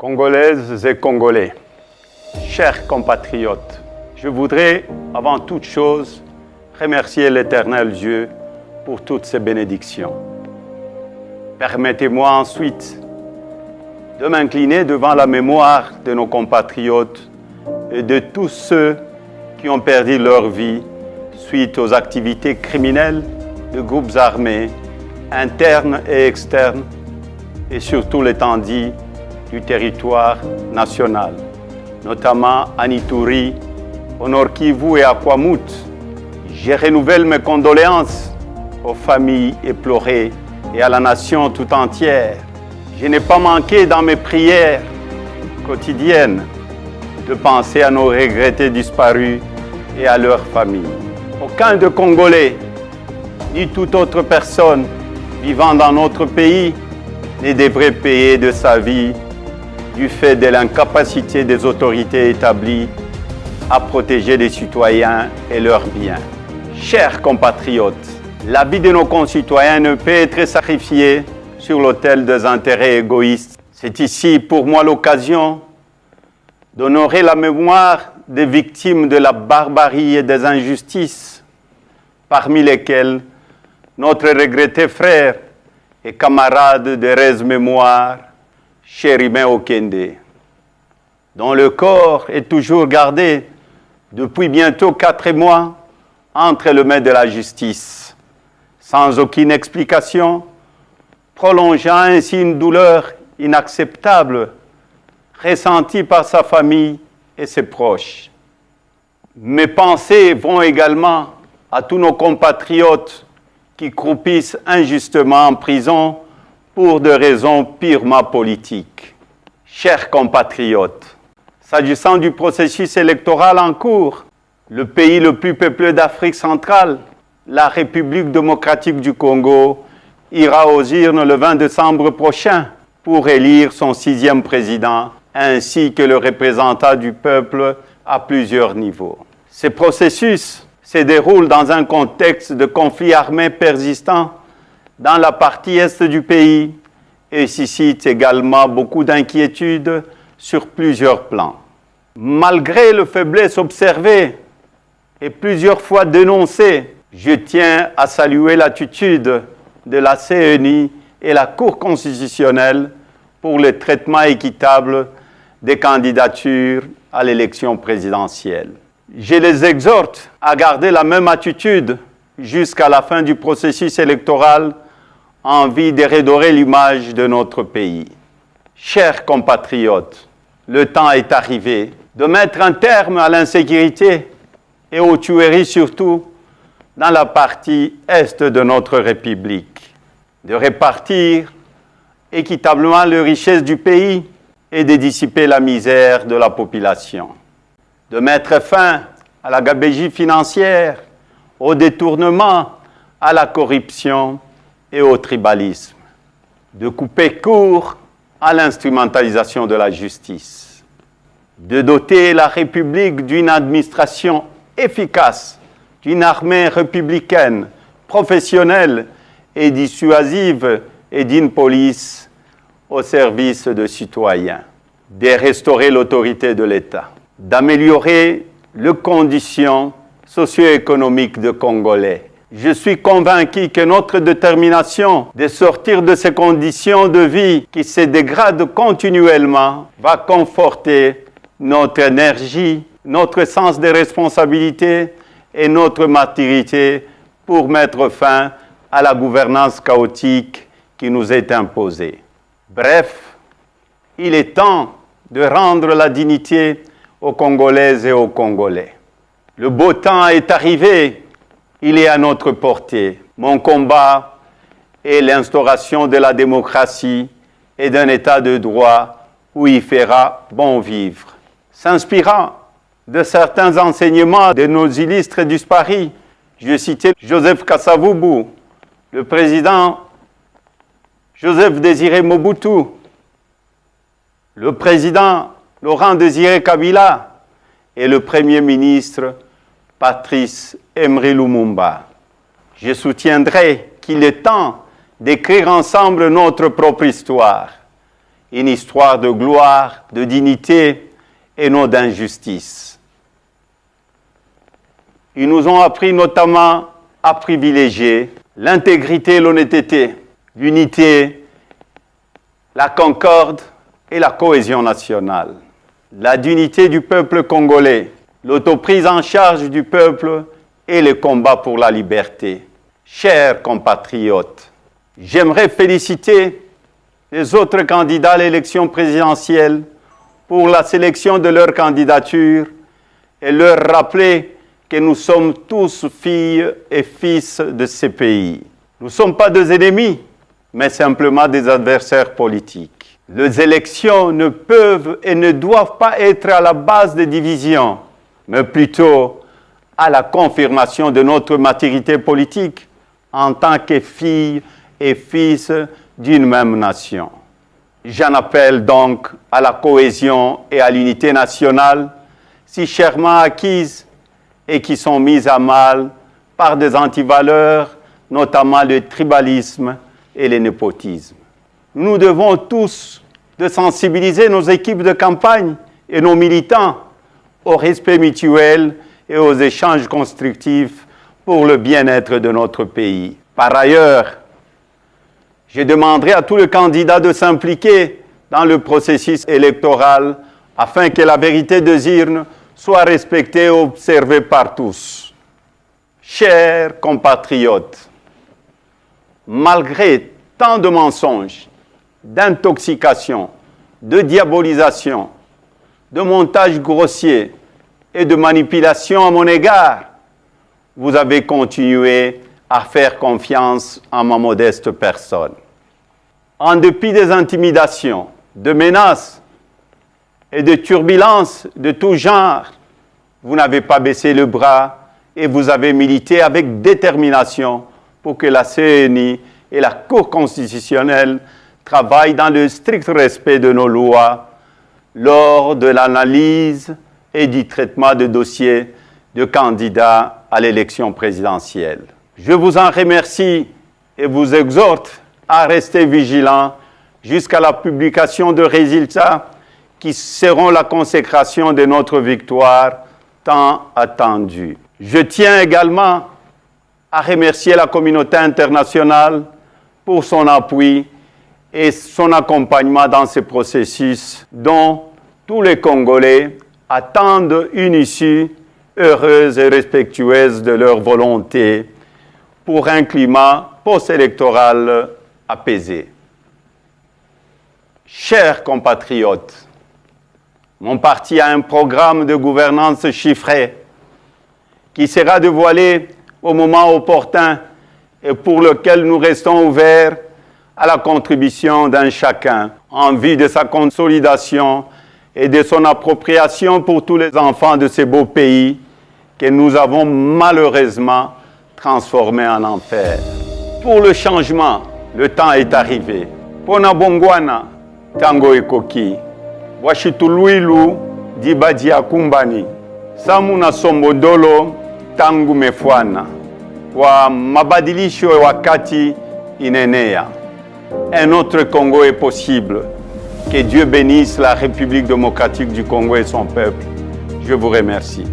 Congolaises et Congolais, chers compatriotes, je voudrais avant toute chose remercier l'Éternel Dieu pour toutes ses bénédictions. Permettez-moi ensuite de m'incliner devant la mémoire de nos compatriotes et de tous ceux qui ont perdu leur vie suite aux activités criminelles de groupes armés, internes et externes, et surtout l'étendue du territoire national, notamment à Ituri, au Nord Kivu et à Kwamut. Je renouvelle mes condoléances aux familles éplorées et à la nation tout entière. Je n'ai pas manqué dans mes prières quotidiennes de penser à nos regrettés disparus et à leurs familles. Aucun de Congolais, ni toute autre personne vivant dans notre pays ne devrait payer de sa vie du fait de l'incapacité des autorités établies à protéger les citoyens et leurs biens. Chers compatriotes, la vie de nos concitoyens ne peut être sacrifiée sur l'autel des intérêts égoïstes. C'est ici pour moi l'occasion d'honorer la mémoire des victimes de la barbarie et des injustices, parmi lesquelles notre regretté frère et camarade de Rez Mémoire, Chérimain Okende, dont le corps est toujours gardé depuis bientôt 4 mois entre les mains de la justice, sans aucune explication, prolongeant ainsi une douleur inacceptable ressentie par sa famille et ses proches. Mes pensées vont également à tous nos compatriotes qui croupissent injustement en prison pour des raisons purement politiques. Chers compatriotes, s'agissant du processus électoral en cours, le pays le plus peuplé d'Afrique centrale, la République démocratique du Congo, ira aux urnes le 20 décembre prochain pour élire son 6e président, ainsi que le représentant du peuple à plusieurs niveaux. Ce processus se déroule dans un contexte de conflit armé persistant dans la partie est du pays et suscite également beaucoup d'inquiétudes sur plusieurs plans. Malgré les faiblesses observées et plusieurs fois dénoncées, je tiens à saluer l'attitude de la CENI et la Cour constitutionnelle pour le traitement équitable des candidatures à l'élection présidentielle. Je les exhorte à garder la même attitude jusqu'à la fin du processus électoral en vue de redorer l'image de notre pays. Chers compatriotes, le temps est arrivé de mettre un terme à l'insécurité et aux tueries surtout dans la partie est de notre République, de répartir équitablement les richesses du pays et de dissiper la misère de la population, de mettre fin à la gabegie financière, au détournement, à la corruption et au tribalisme, de couper court à l'instrumentalisation de la justice, de doter la République d'une administration efficace, d'une armée républicaine, professionnelle et dissuasive et d'une police au service des citoyens, de restaurer l'autorité de l'État, d'améliorer les conditions socio-économiques des Congolais. Je suis convaincu que notre détermination de sortir de ces conditions de vie qui se dégradent continuellement va conforter notre énergie, notre sens de responsabilité et notre maturité pour mettre fin à la gouvernance chaotique qui nous est imposée. Bref, il est temps de rendre la dignité aux Congolaises et aux Congolais. Le beau temps est arrivé, il est à notre portée. Mon combat est l'instauration de la démocratie et d'un état de droit où il fera bon vivre. S'inspirant de certains enseignements de nos illustres disparus, je citais Joseph Kasavubu, le président Joseph Désiré Mobutu, le président Laurent Désiré Kabila et le premier ministre Patrice Emery Lumumba. Je soutiendrai qu'il est temps d'écrire ensemble notre propre histoire, une histoire de gloire, de dignité et non d'injustice. Ils nous ont appris notamment à privilégier l'intégrité et l'honnêteté, l'unité, la concorde et la cohésion nationale, la dignité du peuple congolais, l'autoprise en charge du peuple et le combat pour la liberté. Chers compatriotes, j'aimerais féliciter les autres candidats à l'élection présidentielle pour la sélection de leur candidature et leur rappeler que nous sommes tous filles et fils de ces pays. Nous ne sommes pas des ennemis, mais simplement des adversaires politiques. Les élections ne peuvent et ne doivent pas être à la base des divisions, mais plutôt à la confirmation de notre maturité politique en tant que filles et fils d'une même nation. J'en appelle donc à la cohésion et à l'unité nationale, si chèrement acquises et qui sont mises à mal par des antivaleurs, notamment le tribalisme et le népotisme. Nous devons tous de sensibiliser nos équipes de campagne et nos militants au respect mutuel et aux échanges constructifs pour le bien-être de notre pays. Par ailleurs, je demanderai à tous les candidats de s'impliquer dans le processus électoral afin que la vérité des urnes soit respectée et observée par tous. Chers compatriotes, malgré tant de mensonges, d'intoxication, de diabolisation, de montages grossiers et de manipulations à mon égard, vous avez continué à faire confiance en ma modeste personne. En dépit des intimidations, de menaces et de turbulences de tout genre, vous n'avez pas baissé le bras et vous avez milité avec détermination pour que la CENI et la Cour constitutionnelle travaillent dans le strict respect de nos lois lors de l'analyse et du traitement de dossiers de candidats à l'élection présidentielle. Je vous en remercie et vous exhorte à rester vigilants jusqu'à la publication de résultats qui seront la consécration de notre victoire tant attendue. Je tiens également à remercier la communauté internationale pour son appui et son accompagnement dans ce processus dont tous les Congolais attendent une issue heureuse et respectueuse de leur volonté pour un climat post-électoral apaisé. Chers compatriotes, mon parti a un programme de gouvernance chiffré qui sera dévoilé au moment opportun et pour lequel nous restons ouverts à la contribution d'un chacun en vue de sa consolidation et de son appropriation pour tous les enfants de ces beaux pays que nous avons malheureusement transformés en enfer. Pour le changement, le temps est arrivé. Pona bongwana, tango ekoki. Washituluilu, dibadi akumbani. Samuna sombodolo, tangu mefwana. Kwa mabadilisho wakati inenea. Un autre Congo est possible. Que Dieu bénisse la République démocratique du Congo et son peuple. Je vous remercie.